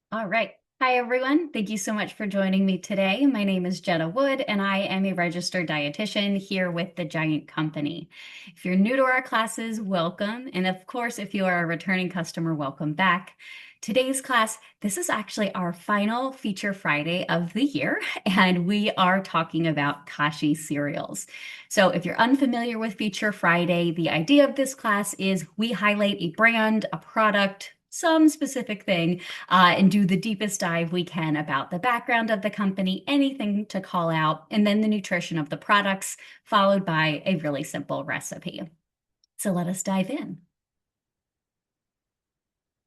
All right. Hi, everyone. Thank you so much for joining me today. My name is Jenna Wood, and I am a registered dietitian here with the Giant Company. If you're new to our classes, welcome. And of course, if you are a returning customer, welcome back. Today's class, this is actually our final Feature Friday of the year, and we are talking about Kashi cereals. So if you're unfamiliar with Feature Friday, the idea of this class is we highlight a brand, a product, some specific thing and do the deepest dive we can about the background of the company, anything to call out, and then the nutrition of the products, followed by a really simple recipe. So let us dive in.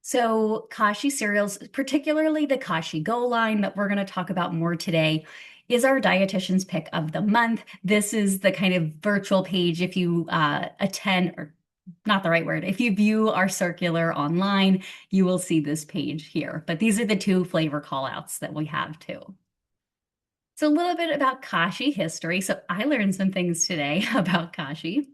So, Kashi cereals, particularly the Kashi Go line that we're going to talk about more today, is our dietitian's pick of the month. This is the kind of virtual page if you attend, or not the right word, if you view our circular online, you will see this page here. But these are the two flavor callouts that we have too. So, a little bit about Kashi history. So, I learned some things today about Kashi.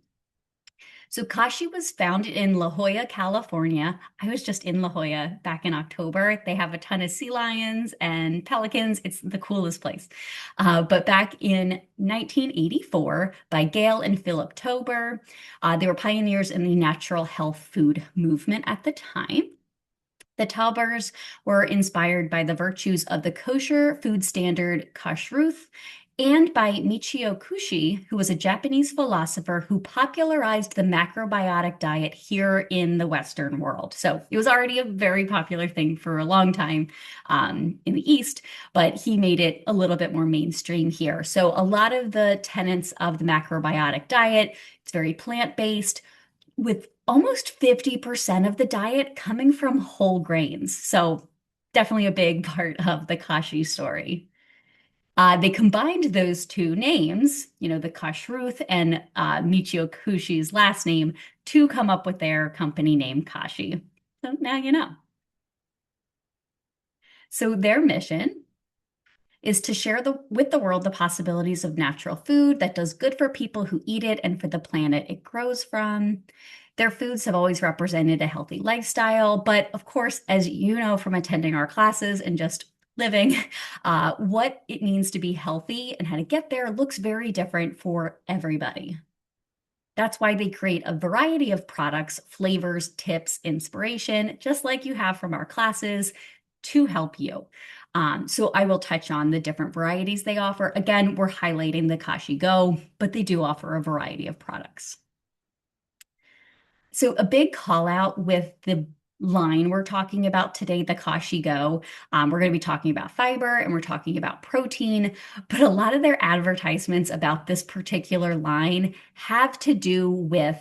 So Kashi was founded in La Jolla, California. I was just in La Jolla back in October. They have a ton of sea lions and pelicans. It's the coolest place. But back in 1984, by Gail and Philip Tober, they were pioneers in the natural health food movement at the time. The Taubers were inspired by the virtues of the kosher food standard kashrut and by Michio Kushi, who was a Japanese philosopher who popularized the macrobiotic diet here in the Western world. So it was already a very popular thing for a long time in the East, but he made it a little bit more mainstream here. So a lot of the tenets of the macrobiotic diet, it's very plant-based, with almost 50% of the diet coming from whole grains. So definitely a big part of the Kashi story. They combined those two names, the Kashrut and Michio Kushi's last name, to come up with their company name, Kashi. So now you know. So their mission is to share with the world the possibilities of natural food that does good for people who eat it and for the planet it grows from. Their foods have always represented a healthy lifestyle, but of course, as you know from attending our classes and just living, what it means to be healthy and how to get there looks very different for everybody. That's why they create a variety of products, flavors, tips, inspiration, just like you have from our classes to help you. So I will touch on the different varieties they offer. Again, we're highlighting the Kashi Go, but they do offer a variety of products. So a big call out with the line we're talking about today, the Kashi Go. We're going to be talking about fiber and we're talking about protein, but a lot of their advertisements about this particular line have to do with,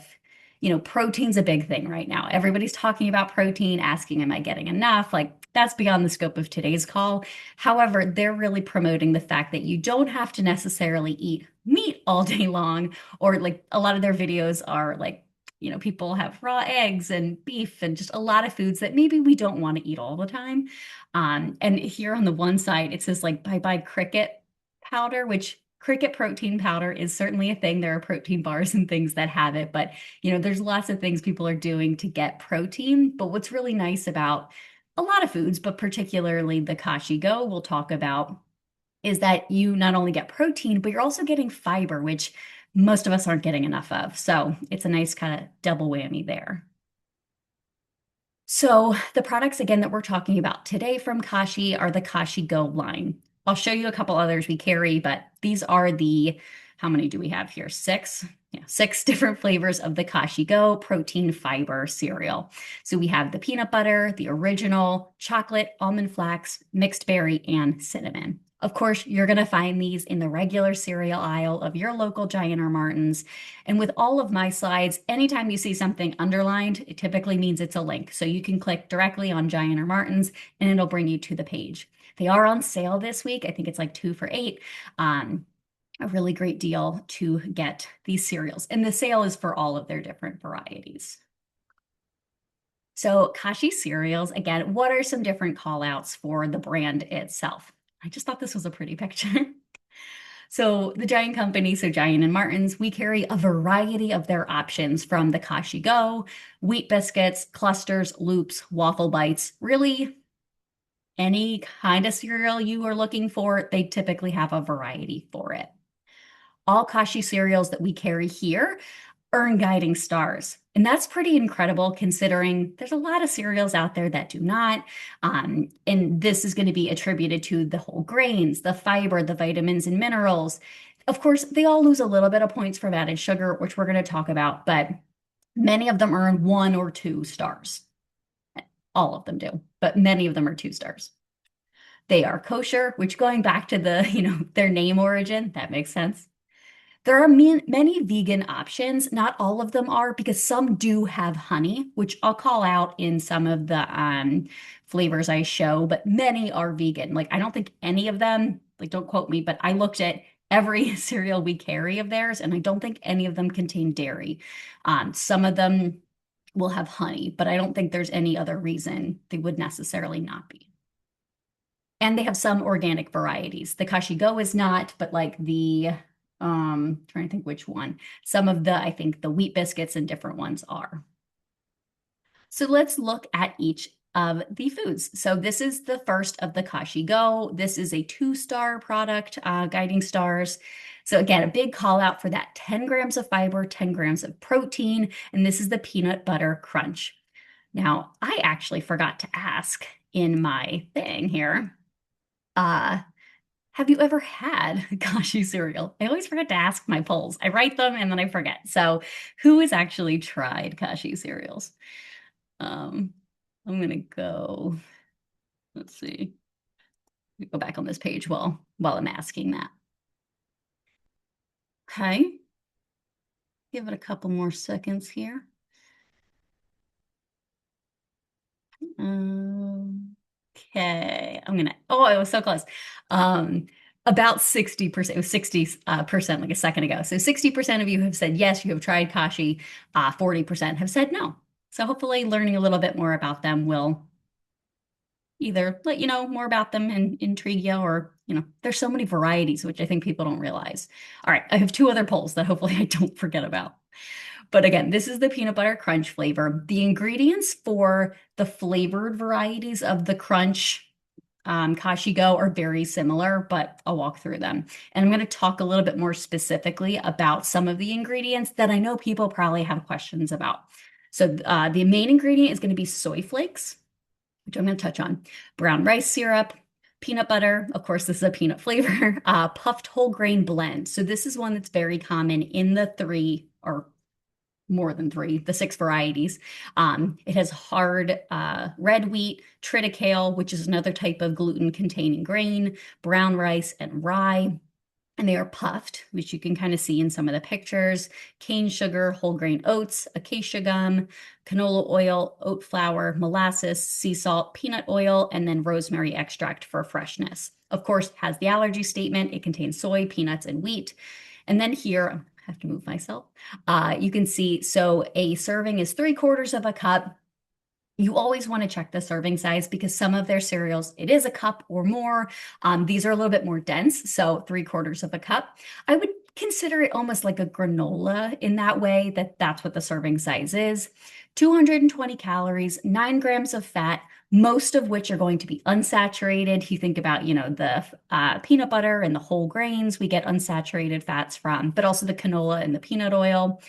protein's a big thing right now. Everybody's talking about protein, asking, am I getting enough? Like that's beyond the scope of today's call. However, they're really promoting the fact that you don't have to necessarily eat meat all day long, or like a lot of their videos are like, people have raw eggs and beef and just a lot of foods that maybe we don't want to eat all the time. And here on the one side, it says like bye-bye cricket powder, which cricket protein powder is certainly a thing. There are protein bars and things that have it, but there's lots of things people are doing to get protein. But what's really nice about a lot of foods, but particularly the Kashi Go we'll talk about, is that you not only get protein, but you're also getting fiber, which most of us aren't getting enough of. So it's a nice kind of double whammy there. So the products again that we're talking about today from Kashi are the Kashi Go line. I'll show you a couple others we carry, but these are how many do we have here? Six? Yeah, six different flavors of the Kashi Go protein fiber cereal. So we have the peanut butter, the original, chocolate, almond flax, mixed berry, and cinnamon. Of course, you're going to find these in the regular cereal aisle of your local Giant or Martin's. And with all of my slides, anytime you see something underlined, it typically means it's a link. So you can click directly on Giant or Martin's and it'll bring you to the page. They are on sale this week. I think it's like 2 for $8. A really great deal to get these cereals. And the sale is for all of their different varieties. So Kashi cereals, again, what are some different call outs for the brand itself? I just thought this was a pretty picture. So the Giant Company, so Giant and Martin's, we carry a variety of their options from the Kashi Go, wheat biscuits, clusters, loops, waffle bites, really any kind of cereal you are looking for, they typically have a variety for it. All Kashi cereals that we carry here earn guiding stars. And that's pretty incredible considering there's a lot of cereals out there that do not. And this is going to be attributed to the whole grains, the fiber, the vitamins and minerals. Of course, they all lose a little bit of points from added sugar, which we're going to talk about, but many of them earn 1 or 2 stars. All of them do, but many of them are 2 stars. They are kosher, which going back to the, their name origin, that makes sense. There are many vegan options. Not all of them are because some do have honey, which I'll call out in some of the flavors I show, but many are vegan. Like, I don't think any of them, like, don't quote me, but I looked at every cereal we carry of theirs, and I don't think any of them contain dairy. Some of them will have honey, but I don't think there's any other reason they would necessarily not be. And they have some organic varieties. The Kashi Go is not, but like the trying to think which one. Some of the, I think the wheat biscuits and different ones are. So let's look at each of the foods. So this is the first of the Kashi Go. This is a 2-star product, guiding stars. So again, a big call out for that 10 grams of fiber, 10 grams of protein, and this is the peanut butter crunch. Now, I actually forgot to ask in my thing here, have you ever had Kashi cereal? I always forget to ask my polls. I write them and then I forget. So who has actually tried Kashi cereals? I'm gonna go, let's see, go back on this page while I'm asking that. Okay, give it a couple more seconds here. Okay, I was so close. About 60%, it was 60% like a second ago. So 60% of you have said yes, you have tried Kashi. 40% have said no. So hopefully learning a little bit more about them will either let you know more about them and intrigue you, or, there's so many varieties, which I think people don't realize. All right, I have 2 other polls that hopefully I don't forget about. But again, this is the peanut butter crunch flavor. The ingredients for the flavored varieties of the crunch Kashi Go are very similar, but I'll walk through them. And I'm going to talk a little bit more specifically about some of the ingredients that I know people probably have questions about. So the main ingredient is going to be soy flakes, which I'm going to touch on, brown rice syrup, peanut butter. Of course, this is a peanut flavor, puffed whole grain blend. So this is one that's very common in the 3 or more than 3, the 6 varieties. It has hard red wheat, triticale, which is another type of gluten-containing grain, brown rice, and rye. And they are puffed, which you can kind of see in some of the pictures, cane sugar, whole grain oats, acacia gum, canola oil, oat flour, molasses, sea salt, peanut oil, and then rosemary extract for freshness. Of course, has the allergy statement. It contains soy, peanuts, and wheat. And then here, I have to move myself. You can see, so a serving is 3/4 of a cup. You always want to check the serving size because some of their cereals, it is a cup or more. These are a little bit more dense, so 3/4 of a cup. I would consider it almost like a granola in that way, that's what the serving size is. 220 calories, 9 grams of fat, most of which are going to be unsaturated. You think about, the peanut butter and the whole grains, we get unsaturated fats from, but also the canola and the peanut oil.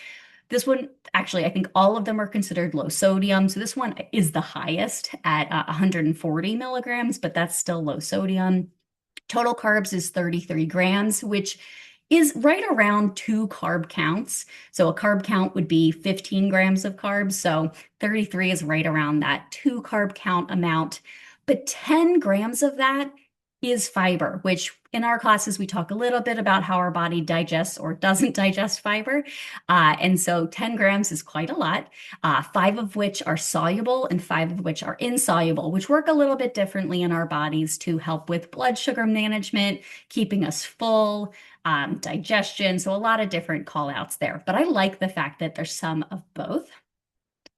This one, actually, I think all of them are considered low sodium. So this one is the highest at 140 milligrams, but that's still low sodium. Total carbs is 33 grams, which is right around 2 carb counts. So a carb count would be 15 grams of carbs. So 33 is right around that 2 carb count amount. But 10 grams of that is fiber, which in our classes, we talk a little bit about how our body digests or doesn't digest fiber. And so 10 grams is quite a lot, 5 of which are soluble and 5 of which are insoluble, which work a little bit differently in our bodies to help with blood sugar management, keeping us full, digestion. So a lot of different call outs there. But I like the fact that there's some of both.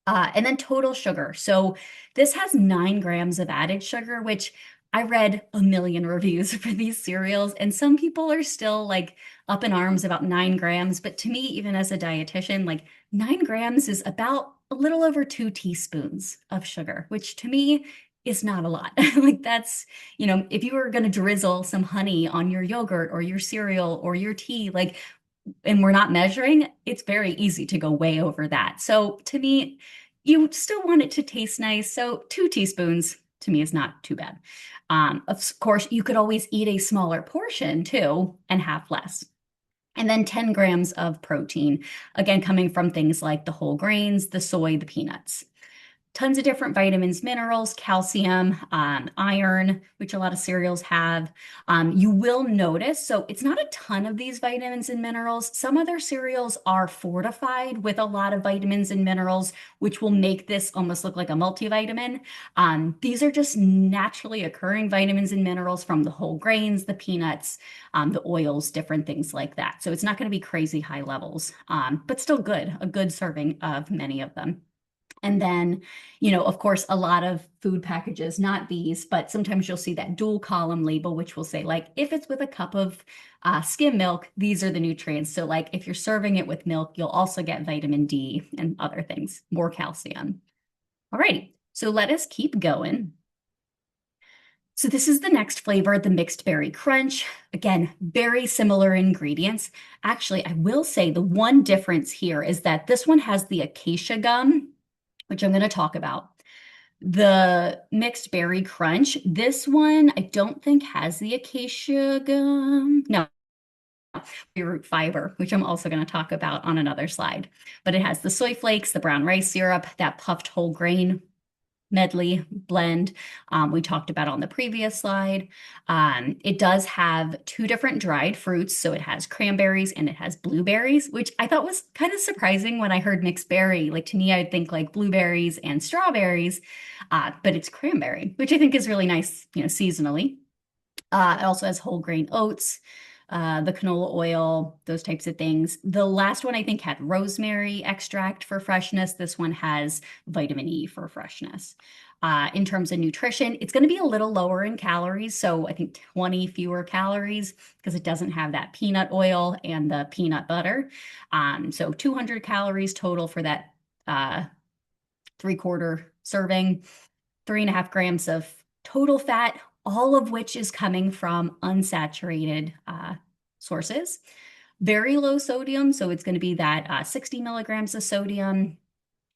And then total sugar. So this has 9 grams of added sugar, which I read a million reviews for these cereals, and some people are still like up in arms about 9 grams. But to me, even as a dietitian, like 9 grams is about a little over 2 teaspoons of sugar, which to me is not a lot. Like that's, if you were going to drizzle some honey on your yogurt or your cereal or your tea, like, and we're not measuring, it's very easy to go way over that. So to me, you still want it to taste nice. So 2 teaspoons to me is not too bad. Of course, you could always eat a smaller portion too and have less. And then 10 grams of protein, again, coming from things like the whole grains, the soy, the peanuts. Tons of different vitamins, minerals, calcium, iron, which a lot of cereals have. You will notice, so it's not a ton of these vitamins and minerals. Some other cereals are fortified with a lot of vitamins and minerals, which will make this almost look like a multivitamin. These are just naturally occurring vitamins and minerals from the whole grains, the peanuts, the oils, different things like that. So it's not going to be crazy high levels, but still good, a good serving of many of them. And then, of course, a lot of food packages, not these, but sometimes you'll see that dual column label, which will say, like, if it's with a cup of skim milk, these are the nutrients. So, like, if you're serving it with milk, you'll also get vitamin D and other things, more calcium. All right, so let us keep going. So this is the next flavor, the mixed berry crunch. Again, very similar ingredients. Actually, I will say the one difference here is that this one has the acacia gum, which I'm going to talk about. The mixed berry crunch, this one I don't think has the acacia gum. No, root fiber, which I'm also going to talk about on another slide. But it has the soy flakes, the brown rice syrup, that puffed whole grain medley blend we talked about on the previous slide. It does have 2 different dried fruits. So it has cranberries and it has blueberries, which I thought was kind of surprising when I heard mixed berry. Like to me, I'd think like blueberries and strawberries, but it's cranberry, which I think is really nice, seasonally. It also has whole grain oats, the canola oil, those types of things. The last one I think had rosemary extract for freshness. This one has vitamin E for freshness. In terms of nutrition, it's going to be a little lower in calories. So I think 20 fewer calories because it doesn't have that peanut oil and the peanut butter. So 200 calories total for that 3/4 serving, 3.5 grams of total fat, all of which is coming from unsaturated sources. Very low sodium, so it's going to be that 60 milligrams of sodium,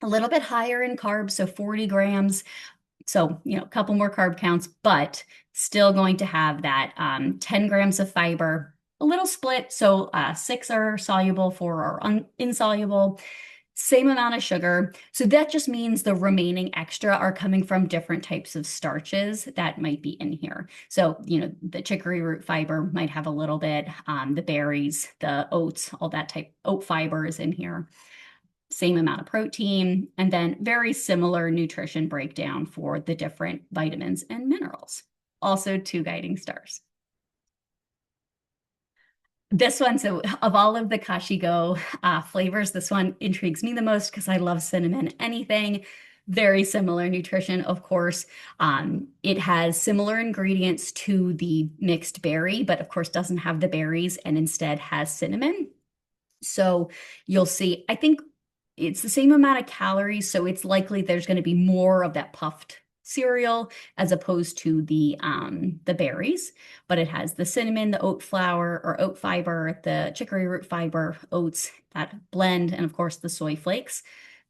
a little bit higher in carbs, so 40 grams. So, a couple more carb counts, but still going to have that 10 grams of fiber, a little split. So 6 are soluble, 4 are insoluble. Same amount of sugar. So that just means the remaining extra are coming from different types of starches that might be in here. So, the chicory root fiber might have a little bit, the berries, the oats, all that type, oat fiber is in here. Same amount of protein, and then very similar nutrition breakdown for the different vitamins and minerals. Also 2 guiding stars. This one, so of all of the Kashi Go flavors, this one intrigues me the most because I love cinnamon anything. Very similar nutrition, of course. It has similar ingredients to the mixed berry, but of course doesn't have the berries and instead has cinnamon. So you'll see, I think it's the same amount of calories, so it's likely there's going to be more of that puffed cereal as opposed to the berries, but it has the cinnamon, the oat flour or oat fiber, the chicory root fiber, oats, that blend, and of course the soy flakes.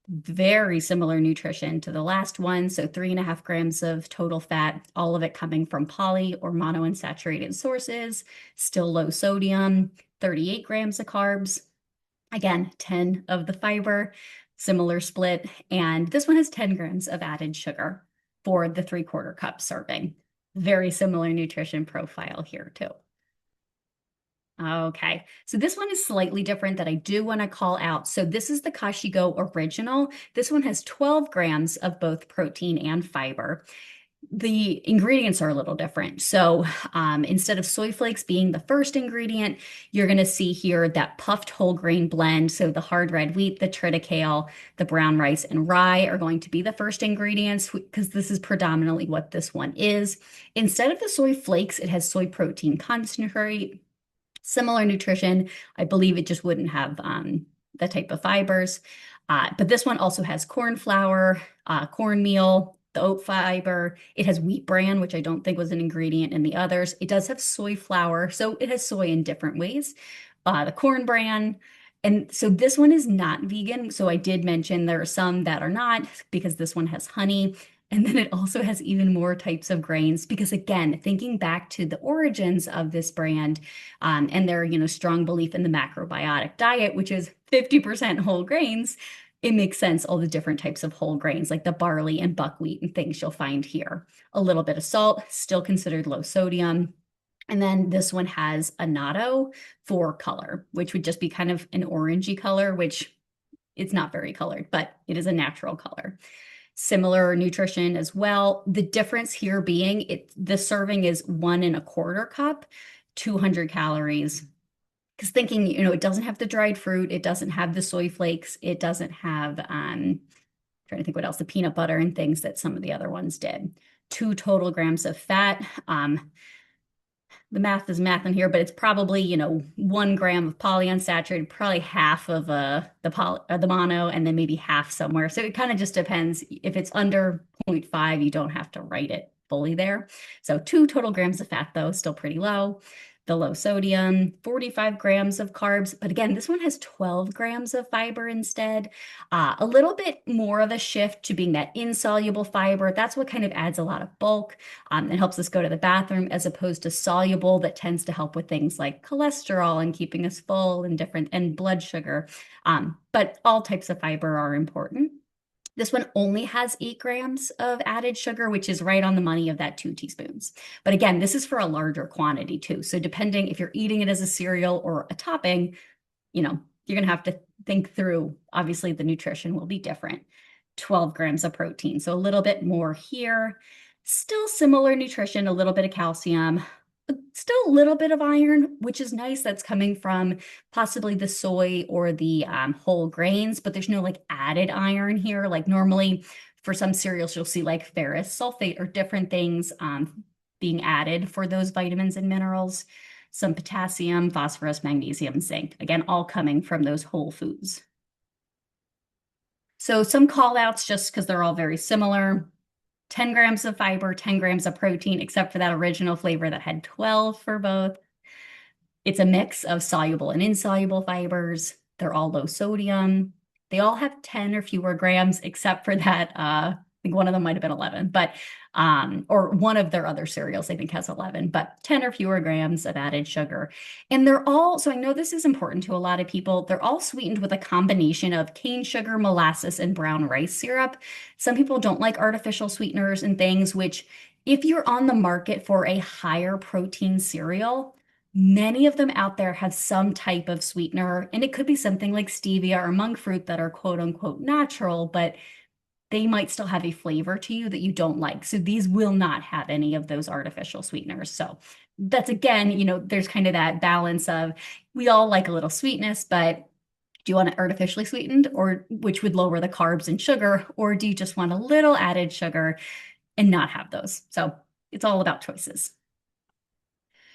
Very similar nutrition to the last one. So 3.5 grams of total fat, all of it coming from poly or monounsaturated sources, still low sodium, 38 grams of carbs. Again, 10 of the fiber, similar split. And this one has 10 grams of added sugar for the 3/4 cup serving. Very similar nutrition profile here too. Okay, so this one is slightly different that I do want to call out. So this is the Kashi Go Original. This one has 12 grams of both protein and fiber. The ingredients are a little different. So instead of soy flakes being the first ingredient, you're going to see here that puffed whole grain blend. So the hard red wheat, the triticale, the brown rice, and rye are going to be the first ingredients because this is predominantly what this one is. Instead of the soy flakes, it has soy protein concentrate. Similar nutrition. I believe it just wouldn't have the type of fibers. But this one also has corn flour, cornmeal, the oat fiber. It has wheat bran, which I don't think was an ingredient in the others. It does have soy flour, so it has soy in different ways. The corn bran. And so this one is not vegan. So I did mention there are some that are not because this one has honey. And then it also has even more types of grains because again, thinking back to the origins of this brand, and their, strong belief in the macrobiotic diet, which is 50% whole grains, it makes sense all the different types of whole grains like the barley and buckwheat and things you'll find here. A little bit of salt, still considered low sodium. And then this one has annatto for color, which would just be kind of an orangey color, which it's not very colored, but it is a natural color. Similar nutrition as well. The difference here being the serving is 1¼ cup, 200 calories. Because thinking, it doesn't have the dried fruit, it doesn't have the soy flakes, it doesn't have trying to think what else, the peanut butter and things that some of the other ones did. 2 total grams of fat. The math is math in here, but it's probably, 1 gram of polyunsaturated, probably half of the mono, and then maybe half somewhere. So it kind of just depends. If it's under 0.5, you don't have to write it fully there. So 2 total grams of fat, though, still pretty low. The low sodium, 45 grams of carbs. But again, this one has 12 grams of fiber instead. A little bit more of a shift to being that insoluble fiber. That's what kind of adds a lot of bulk and helps us go to the bathroom, as opposed to soluble that tends to help with things like cholesterol and keeping us full and blood sugar. But all types of fiber are important. This one only has 8 grams of added sugar, which is right on the money of that 2 teaspoons. But again, this is for a larger quantity too. So depending if you're eating it as a cereal or a topping, you're going to have to think through, obviously the nutrition will be different. 12 grams of protein, so a little bit more here. Still similar nutrition, a little bit of calcium, still a little bit of iron, which is nice. That's coming from possibly the soy or the whole grains, but there's no like added iron here. Like normally for some cereals, you'll see like ferrous sulfate or different things being added for those vitamins and minerals. Some potassium, phosphorus, magnesium, zinc, again, all coming from those whole foods. So some call outs just because they're all very similar. 10 grams of fiber, 10 grams of protein, except for that original flavor that had 12 for both. It's a mix of soluble and insoluble fibers. They're all low sodium. They all have 10 or fewer grams, except for that, I think one of them might have been 11, but or one of their other cereals, I think, has 11, but 10 or fewer grams of added sugar. And they're all, so I know this is important to a lot of people, they're all sweetened with a combination of cane sugar, molasses, and brown rice syrup. Some people don't like artificial sweeteners and things, which if you're on the market for a higher protein cereal, many of them out there have some type of sweetener, and it could be something like stevia or monk fruit that are quote unquote natural, but they might still have a flavor to you that you don't like. So these will not have any of those artificial sweeteners. So that's again, there's kind of that balance of we all like a little sweetness, but do you want it artificially sweetened, or which would lower the carbs and sugar, or do you just want a little added sugar and not have those? So it's all about choices.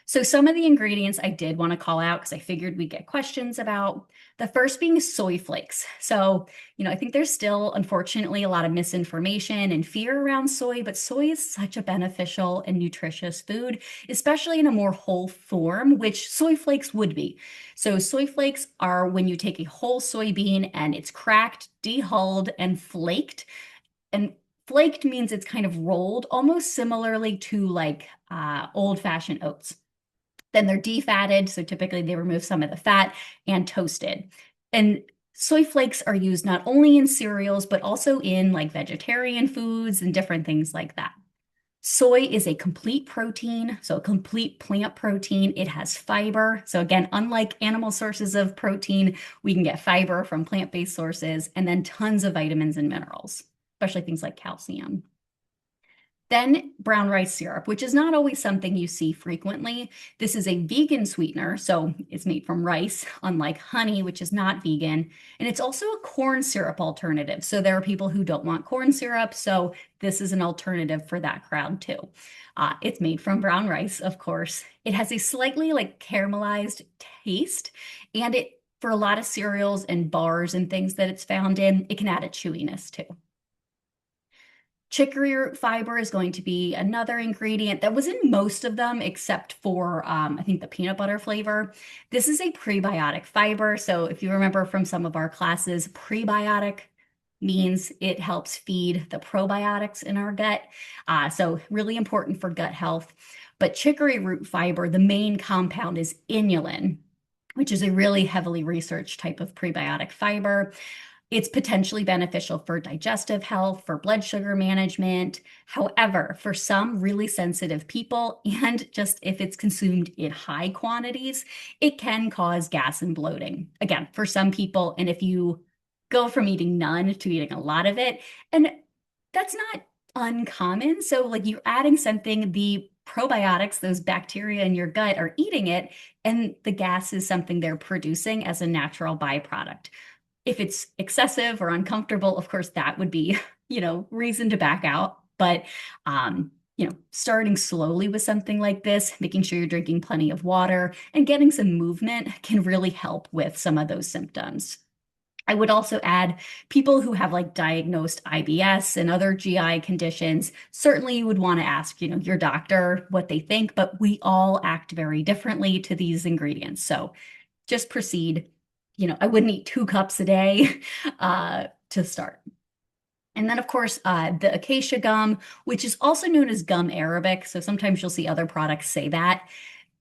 So some of the ingredients I did want to call out because I figured we'd get questions about. The first being soy flakes. So, I think there's still, unfortunately, a lot of misinformation and fear around soy, but soy is such a beneficial and nutritious food, especially in a more whole form, which soy flakes would be. So soy flakes are when you take a whole soybean and it's cracked, dehulled, and flaked. And flaked means it's kind of rolled almost similarly to like old-fashioned oats. Then they're defatted, so typically they remove some of the fat, and toasted. And soy flakes are used not only in cereals, but also in like vegetarian foods and different things like that. Soy is a complete protein, so a complete plant protein. It has fiber. So again, unlike animal sources of protein, we can get fiber from plant-based sources, and then tons of vitamins and minerals, especially things like calcium. Then brown rice syrup, which is not always something you see frequently. This is a vegan sweetener, so it's made from rice, unlike honey, which is not vegan. And it's also a corn syrup alternative. So there are people who don't want corn syrup, so this is an alternative for that crowd too. It's made from brown rice, of course. It has a slightly like caramelized taste, and for a lot of cereals and bars and things that it's found in, it can add a chewiness too. Chicory root fiber is going to be another ingredient that was in most of them except for, I think, the peanut butter flavor. This is a prebiotic fiber. So if you remember from some of our classes, prebiotic means it helps feed the probiotics in our gut. So really important for gut health. But chicory root fiber, the main compound is inulin, which is a really heavily researched type of prebiotic fiber. It's potentially beneficial for digestive health, for blood sugar management. However, for some really sensitive people, and just if it's consumed in high quantities, it can cause gas and bloating. Again, for some people, and if you go from eating none to eating a lot of it, and that's not uncommon. So, like you're adding something, the probiotics, those bacteria in your gut are eating it, and the gas is something they're producing as a natural byproduct. If it's excessive or uncomfortable, of course, that would be, reason to back out. But, starting slowly with something like this, making sure you're drinking plenty of water and getting some movement can really help with some of those symptoms. I would also add people who have like diagnosed IBS and other GI conditions. Certainly, you would want to ask, your doctor what they think, but we all act very differently to these ingredients. So just proceed. I wouldn't eat 2 cups a day to start. And then, of course, the acacia gum, which is also known as gum arabic. So sometimes you'll see other products say that.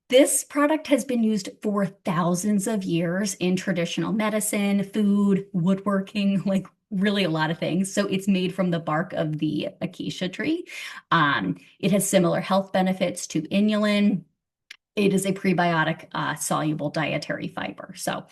This product has been used for thousands of years in traditional medicine, food, woodworking, like really a lot of things. So it's made from the bark of the acacia tree. It has similar health benefits to inulin. It is a prebiotic soluble dietary fiber. So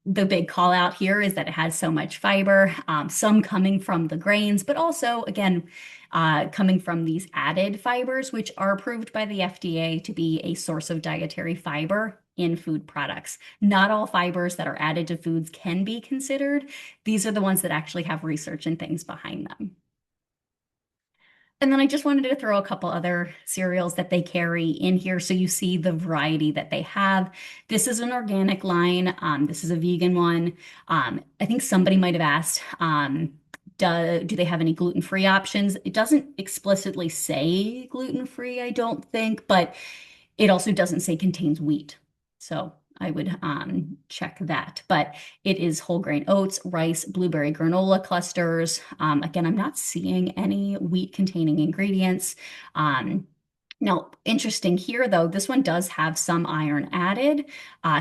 the big call out here is that it has so much fiber, some coming from the grains, but also, again, coming from these added fibers, which are approved by the FDA to be a source of dietary fiber in food products. Not all fibers that are added to foods can be considered. These are the ones that actually have research and things behind them. And then I just wanted to throw a couple other cereals that they carry in here so you see the variety that they have. This is an organic line. This is a vegan one. I think somebody might have asked, do they have any gluten-free options? It doesn't explicitly say gluten-free, I don't think, but it also doesn't say contains wheat. So I would check that. But it is whole grain oats, rice, blueberry granola clusters. Again, I'm not seeing any wheat containing ingredients. Now, interesting here, though, this one does have some iron added.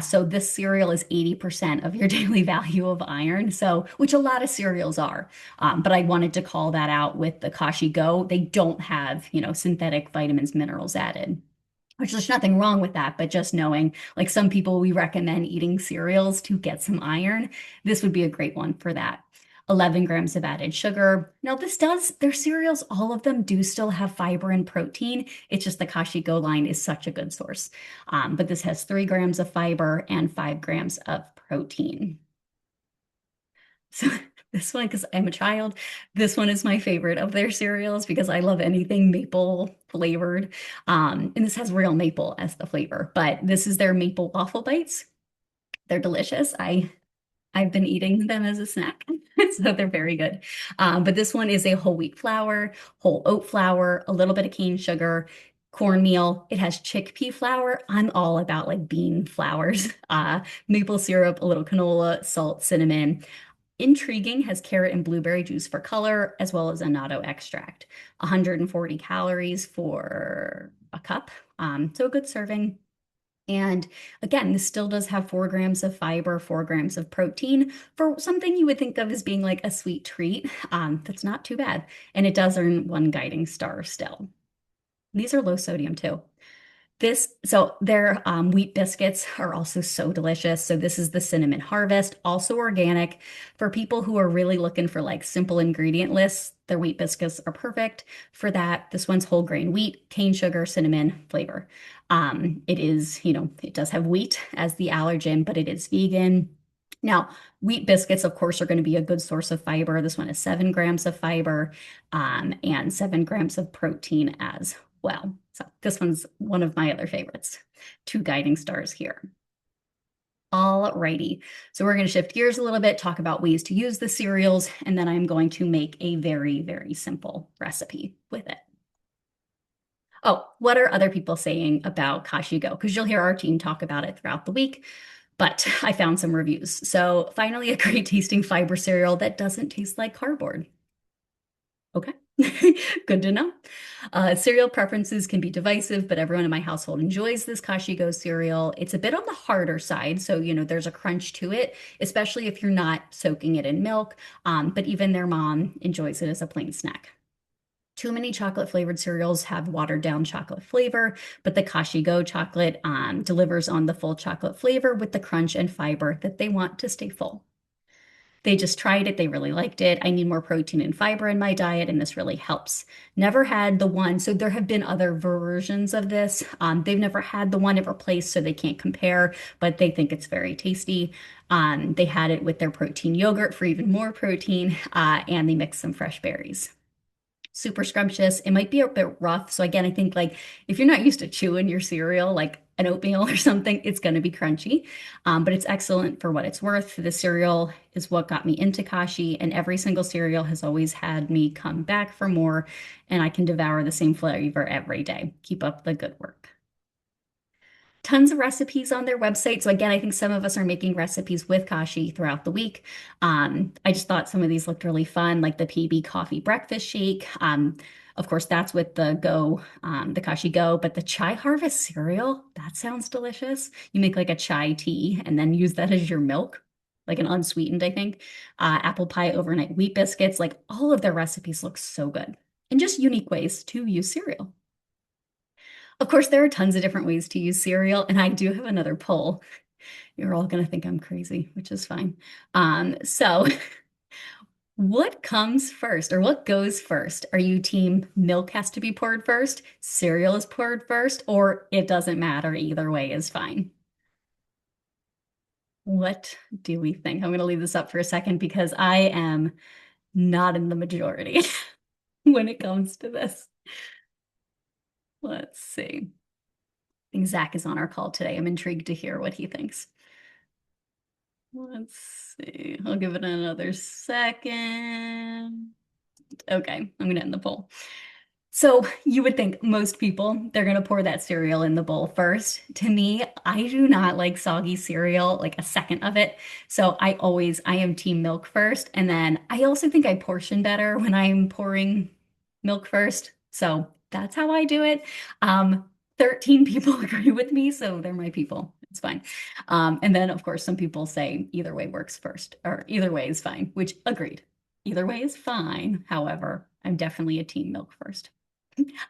So this cereal is 80% of your daily value of iron, so which a lot of cereals are. But I wanted to call that out with the Kashi Go. They don't have, synthetic vitamins, minerals added. Which there's nothing wrong with that, but just knowing, like some people, we recommend eating cereals to get some iron. This would be a great one for that. 11 grams of added sugar. Now, their cereals, all of them do still have fiber and protein. It's just the Kashi Go line is such a good source. But this has 3 grams of fiber and 5 grams of protein. So this one, because I'm a child, this one is my favorite of their cereals because I love anything maple flavored. And this has real maple as the flavor, but this is their maple waffle bites. They're delicious. I've been eating them as a snack, so they're very good. But this one is a whole wheat flour, whole oat flour, a little bit of cane sugar, cornmeal. It has chickpea flour. I'm all about like bean flours, maple syrup, a little canola, salt, cinnamon. Intriguing has carrot and blueberry juice for color, as well as annatto extract. 140 calories for a cup, so a good serving. And again, this still does have 4 grams of fiber, 4 grams of protein for something you would think of as being like a sweet treat. That's not too bad. And it does earn 1 guiding star still. These are low sodium too. So their wheat biscuits are also so delicious. So this is the Cinnamon Harvest, also organic. For people who are really looking for like simple ingredient lists, their wheat biscuits are perfect for that. This one's whole grain wheat, cane sugar, cinnamon flavor. It is, it does have wheat as the allergen, but it is vegan. Now, wheat biscuits, of course, are going to be a good source of fiber. This one is 7 grams of fiber and 7 grams of protein as well. So this one's one of my other favorites. 2 guiding stars here. Alrighty. So we're going to shift gears a little bit, talk about ways to use the cereals, and then I'm going to make a very, very simple recipe with it. Oh, what are other people saying about Kashi Go? Because you'll hear our team talk about it throughout the week, but I found some reviews. So finally, a great tasting fiber cereal that doesn't taste like cardboard. Okay, good to know. Cereal preferences can be divisive, but everyone in my household enjoys this Kashi Go cereal. It's a bit on the harder side, so there's a crunch to it, especially if you're not soaking it in milk. But even their mom enjoys it as a plain snack. Too many chocolate flavored cereals have watered down chocolate flavor, but the Kashi Go chocolate delivers on the full chocolate flavor with the crunch and fiber that they want to stay full. They just tried it. They really liked it. I need more protein and fiber in my diet, and this really helps. Never had the one. So there have been other versions of this. They've never had the one it replaced, so they can't compare, but they think it's very tasty. They had it with their protein yogurt for even more protein, and they mixed some fresh berries. Super scrumptious. It might be a bit rough. So again, I think like if you're not used to chewing your cereal, like an oatmeal or something, it's going to be crunchy. But it's excellent for what it's worth. The cereal is what got me into Kashi, and every single cereal has always had me come back for more, and I can devour the same flavor every day. Keep up the good work. Tons of recipes on their website. So again, I think some of us are making recipes with Kashi throughout the week. I just thought some of these looked really fun, like the PB coffee breakfast shake. Of course, that's with the Kashi Go, but the chai harvest cereal, that sounds delicious. You make like a chai tea and then use that as your milk, like an unsweetened, I think. Apple pie overnight wheat biscuits, like all of their recipes look so good. And just unique ways to use cereal. Of course, there are tons of different ways to use cereal, and I do have another poll. You're all going to think I'm crazy, which is fine. So, what comes first, or what goes first? Are you team milk has to be poured first, cereal is poured first, or it doesn't matter? Either way is fine. What do we think? I'm going to leave this up for a second because I am not in the majority when it comes to this. Let's see. I think Zach is on our call today. I'm intrigued to hear what he thinks. Let's see. I'll give it another second. Okay, I'm gonna end the poll. So you would think most people, they're gonna pour that cereal in the bowl first. To me, I do not like soggy cereal, like a second of it. So I am team milk first. And then I also think I portion better when I'm pouring milk first. So that's how I do it. 13 people agree with me, so they're my people. It's fine. And then, of course, some people say either way works first, or either way is fine, which agreed. Either way is fine. However, I'm definitely a team milk first.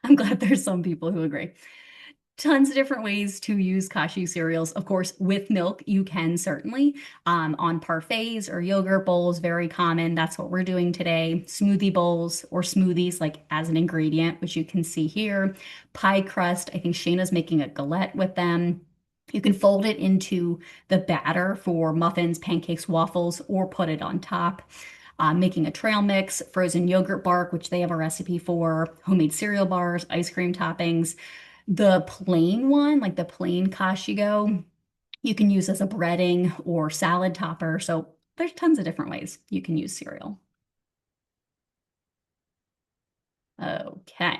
I'm glad there's some people who agree. Tons of different ways to use Kashi cereals. Of course, with milk, you can certainly on parfaits or yogurt bowls, very common. That's what we're doing today. Smoothie bowls or smoothies, like as an ingredient, which you can see here. Pie crust. I think Shayna's making a galette with them. You can fold it into the batter for muffins, pancakes, waffles, or put it on top. Making a trail mix, frozen yogurt bark, which they have a recipe for, homemade cereal bars, ice cream toppings. The plain one, like the plain kashigo, you can use as a breading or salad topper. So there's tons of different ways you can use cereal. Okay.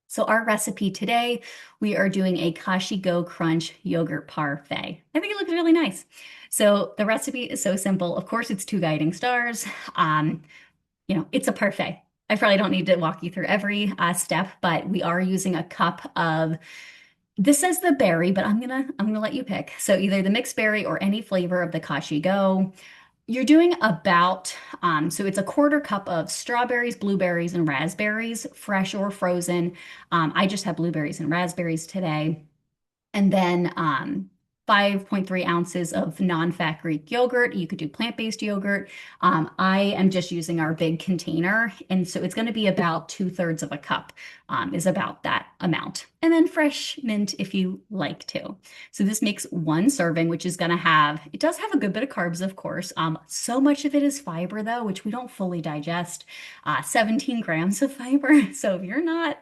So our recipe today, we are doing a Kashi Go Crunch yogurt parfait. I think it looks really nice. So the recipe is so simple. Of course, it's two guiding stars. It's a parfait. I probably don't need to walk you through every step, but we are using a cup of, this says the berry, but I'm gonna let you pick. So either the mixed berry or any flavor of the Kashi Go. You're doing about, so it's a quarter cup of strawberries, blueberries, and raspberries, fresh or frozen. I just have blueberries and raspberries today. And then 5.3 ounces of non-fat Greek yogurt. You could do plant-based yogurt. I am just using our big container. And so it's going to be about 2/3 of a cup is about that amount. And then fresh mint if you like to. So this makes one serving, which is going to have, it does have a good bit of carbs, of course. So much of it is fiber though, which we don't fully digest. 17 grams of fiber. So if you're not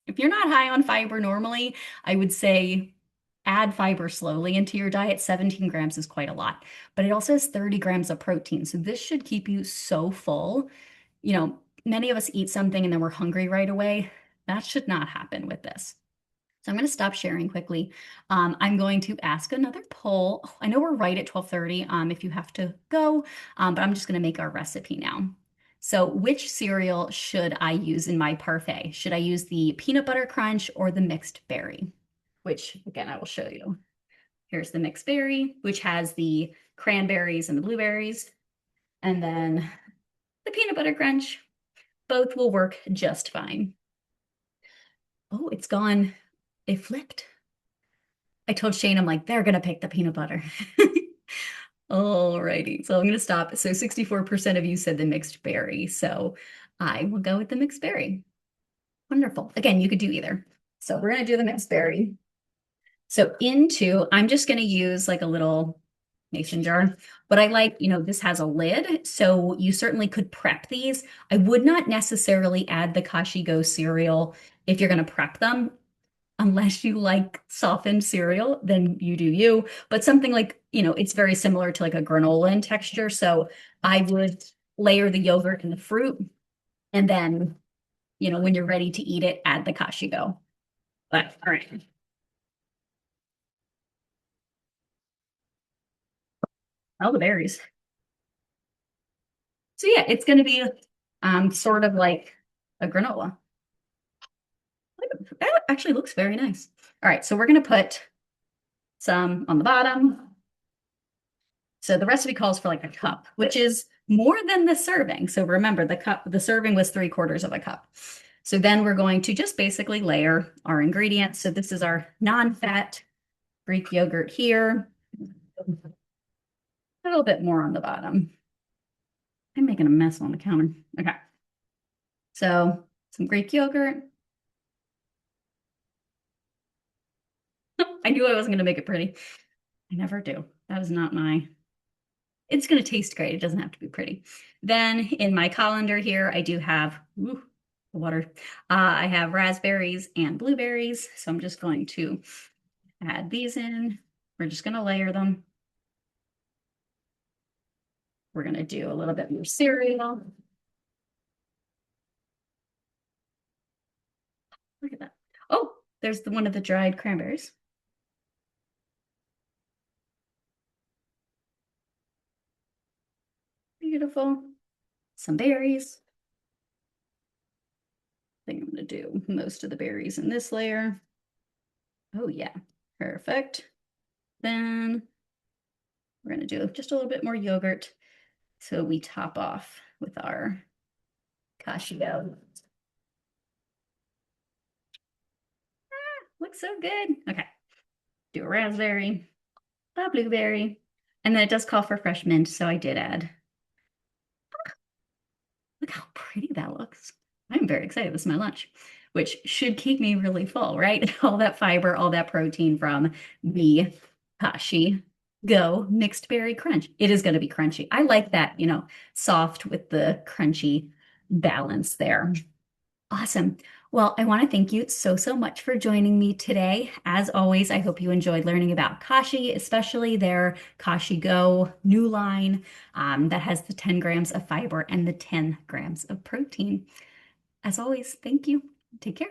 high on fiber normally, I would say add fiber slowly into your diet. 17 grams is quite a lot, but it also has 30 grams of protein. So this should keep you so full. You know, many of us eat something and then we're hungry right away. That should not happen with this. So I'm going to stop sharing quickly. I'm going to ask another poll. Oh, I know we're right at 12:30 if you have to go, but I'm just going to make our recipe now. So which cereal should I use in my parfait? Should I use the peanut butter crunch or the mixed berry? Which, again, I will show you. Here's the mixed berry, which has the cranberries and the blueberries, and then the peanut butter crunch. Both will work just fine. Oh, it's gone. It flipped. I told Shane, I'm like, they're gonna pick the peanut butter. Alrighty, so I'm gonna stop. So 64% of you said the mixed berry, so I will go with the mixed berry. Wonderful. Again, you could do either. So we're gonna do the mixed berry. So I'm just gonna use like a little mason jar. But I like, this has a lid, so you certainly could prep these. I would not necessarily add the Kashi Go cereal if you're gonna prep them unless you like softened cereal, then you do you. But something like, it's very similar to like a granola in texture. So I would layer the yogurt and the fruit. And then, when you're ready to eat it, add the kashigo. But all right. All the berries. So yeah, it's going to be sort of like a granola. That actually looks very nice. All right, so we're going to put some on the bottom. So the recipe calls for like a cup, which is more than the serving. So remember, the serving was 3/4 of a cup. So then we're going to just basically layer our ingredients. So this is our non-fat Greek yogurt here. A little bit more on the bottom. I'm making a mess on the counter. Okay. So some Greek yogurt. I knew I wasn't going to make it pretty. I never do. That is not my It's going to taste great. It doesn't have to be pretty. Then in my colander here, I do have the water. I have raspberries and blueberries. So I'm just going to add these in. We're just going to layer them. We're going to do a little bit more cereal. Look at that. Oh, there's one of the dried cranberries. Beautiful. Some berries. I think I'm going to do most of the berries in this layer. Oh, yeah. Perfect. Then we're going to do just a little bit more yogurt. So we top off with our Kashi dough. Looks so good. Okay. Do a raspberry, a blueberry, and then it does call for fresh mint, so I did add. Look how pretty that looks. I'm very excited. This is my lunch, which should keep me really full, right? All that fiber, all that protein from the Kashi Go mixed berry crunch. It is going to be crunchy. I like that, soft with the crunchy balance there. Awesome. Well, I want to thank you so, so much for joining me today. As always, I hope you enjoyed learning about Kashi, especially their Kashi Go new line that has the 10 grams of fiber and the 10 grams of protein. As always, thank you. Take care.